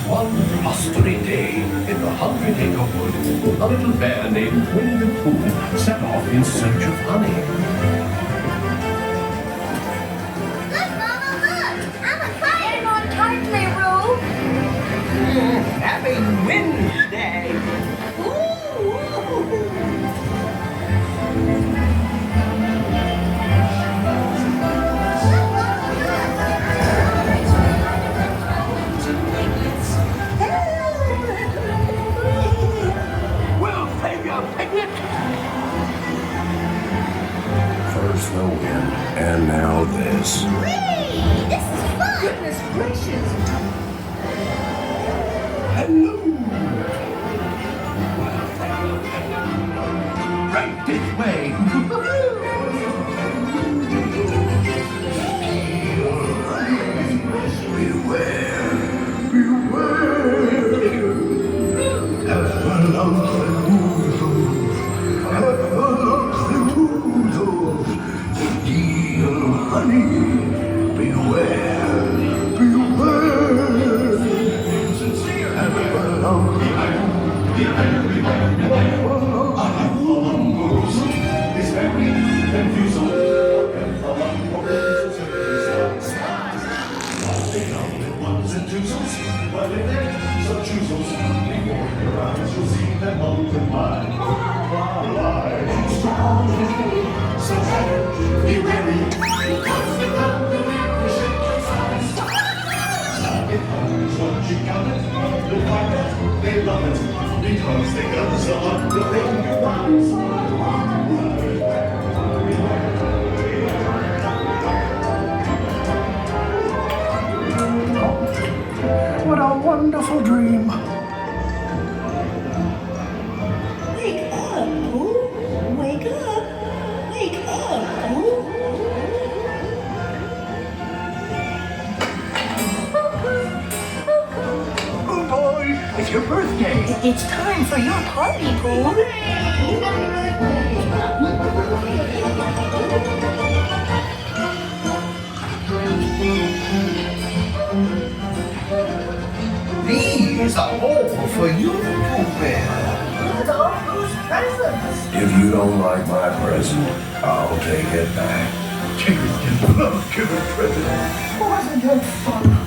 One blustery day in the 100-acre wood, a little bear named Winnie the Pooh set off in search of honey. Look, Mama, look! I'm a kite on tightly, Roo! Happy Wednesday! We'll save you, Piglet! First the wind, and now this. Whee! This is fun! Goodness gracious! Hello! Right this way! Beware! Beware! Steal honey! Beware! Beware! Sincere! It's very confusing. They come in ones and twos, but if they're so choosers, before your eyes you'll see them multiply. Fly, strong, so be ready. Because they come to every shape and size. It comes once you count it, you'll find that they love it, because they got so up the thing you rise. What a wonderful dream. Wake up, Pooh! Wake up! Wake up, Pooh! Oh boy, it's your birthday. It's time for your party, Pooh! These are all for you, Pooh Bear. Look at all those presents! If you don't like my present, I'll take it back. Tigger love giving presents. Wasn't it fun?